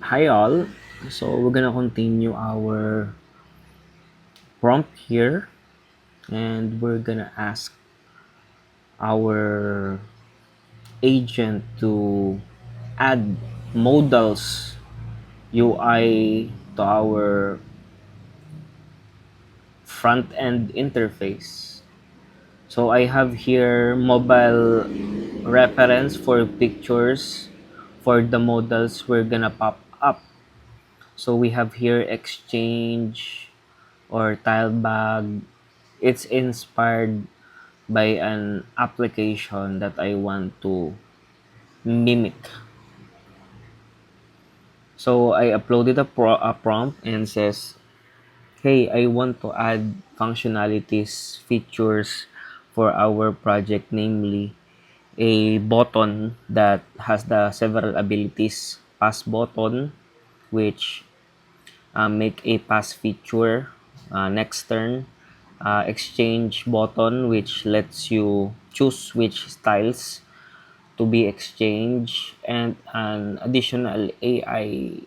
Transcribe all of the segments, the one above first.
Hi all. So we're gonna continue our prompt here, and we're gonna ask our agent to add modals UI to our front end interface. So I have here mobile reference for pictures for the modals we're gonna pop up. So we have here exchange or tile bag. It's inspired by an application that I want to mimic. So I uploaded a prompt and says, "Hey, I want to add functionalities, features for our project, namely a button that has the several abilities. Pass button, which make a pass feature next turn. Exchange button, which lets you choose which styles to be exchanged, and an additional AI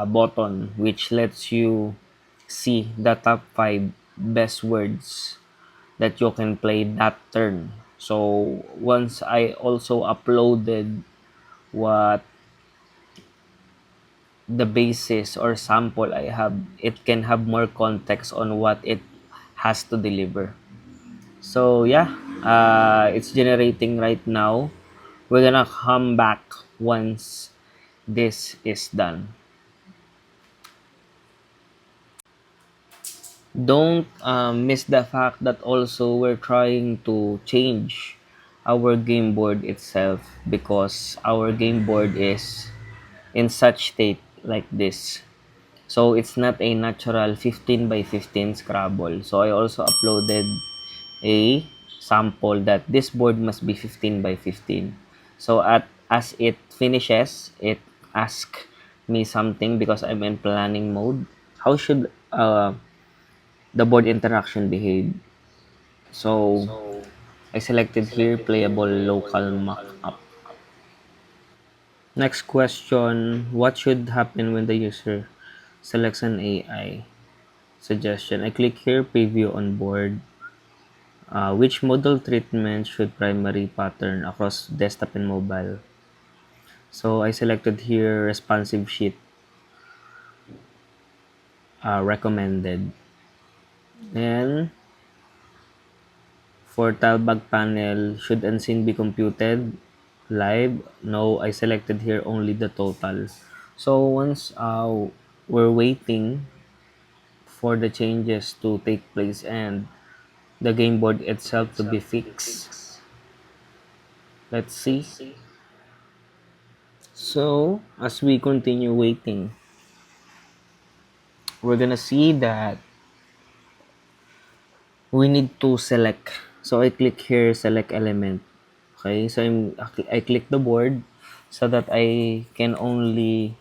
button which lets you see the top 5 best words that you can play that turn. So once I also uploaded what the basis or sample I have, it can have more context on what it has to deliver. So yeah, it's generating right now. We're gonna come back once this is done. Don't miss the fact that also we're trying to change our game board itself because our game board is in such state like this. So it's not a natural 15 by 15 Scrabble. So I also uploaded a sample that this board must be 15 by 15. So as it finishes, it asks me something because I'm in planning mode. How should the board interaction behave? So I selected here playable local mock-up. Next question, what should happen when the user selects an AI suggestion? I click here preview on board. Which model treatment should primary pattern across desktop and mobile? So I selected here responsive sheet recommended. And for Talbag panel, should unseen be computed live? No, I selected here only the total. So once we're waiting for the changes to take place and the game board itself to be fixed, let's see. So as we continue waiting, we're gonna see that we need to select. So I click here select element. Okay, so I click the board so that I can only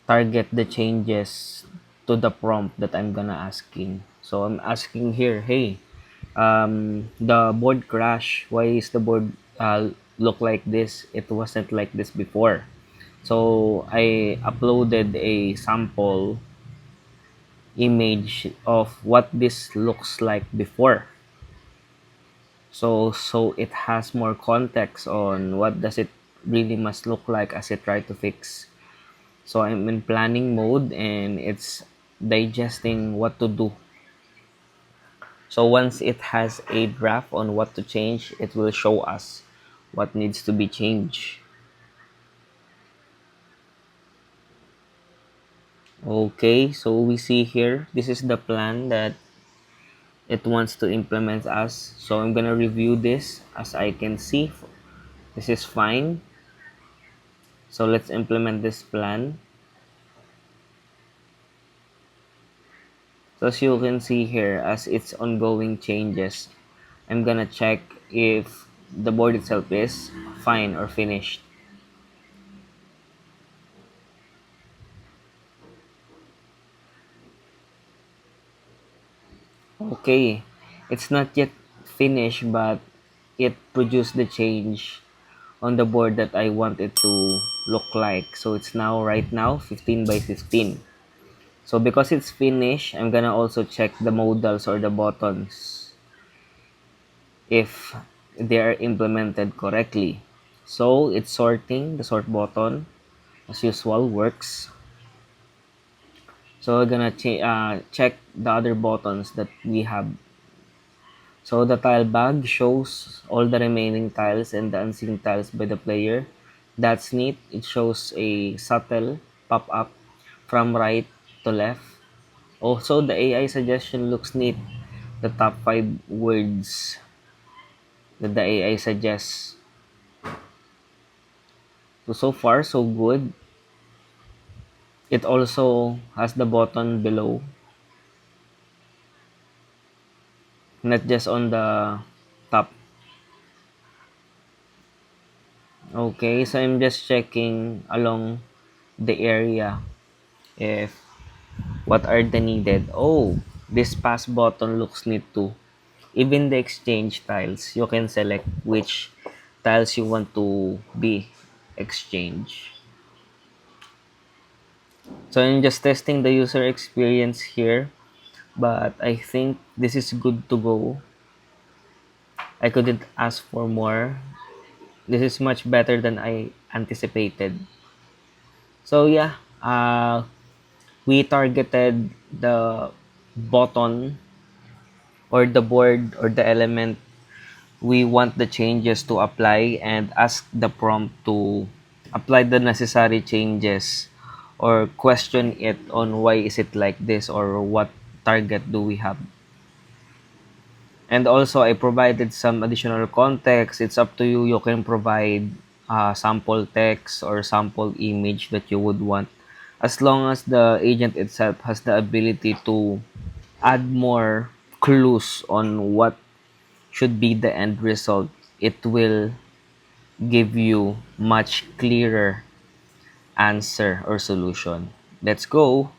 target the changes to the prompt that I'm gonna asking. So I'm asking here, hey, the board crash. Why is the board look like this? It wasn't like this before. So I uploaded a sample image of what this looks like before. So it has more context on what does it really must look like as it try to fix. So I'm in planning mode and it's digesting what to do. So once it has a draft on what to change, it will show us what needs to be changed. Okay, so we see here, this is the plan that it wants to implement us. So I'm gonna review this. As I can see, this is fine. So let's implement this plan. So as you can see here, as its ongoing changes, I'm gonna check if the board itself is fine or finished. Okay, it's not yet finished, but it produced the change on the board that I want it to look like. So it's now right now 15 by 15. So because it's finished, I'm gonna also check the modals or the buttons if they are implemented correctly. So it's sorting, the sort button as usual works. So we're gonna check the other buttons that we have. So the tile bag shows all the remaining tiles and the unseen tiles by the player. That's neat. It shows a subtle pop-up from right to left. Also, the AI suggestion looks neat. The top 5 words that the AI suggests. So far, so good. It also has the button below, not just on the top. Okay, so I'm just checking along the area if what are the needed. Oh, this pass button looks neat too. Even the exchange tiles, you can select which tiles you want to be exchanged. So I'm just testing the user experience here, but I think this is good to go. I couldn't ask for more. This is much better than I anticipated. So yeah, we targeted the button or the board or the element we want the changes to apply and ask the prompt to apply the necessary changes or question it on why is it like this or what target do we have. And also I provided some additional context. It's up to you. You can provide sample text or sample image that you would want, as long as the agent itself has the ability to add more clues on what should be the end result. It will give you much clearer answer or solution. Let's go.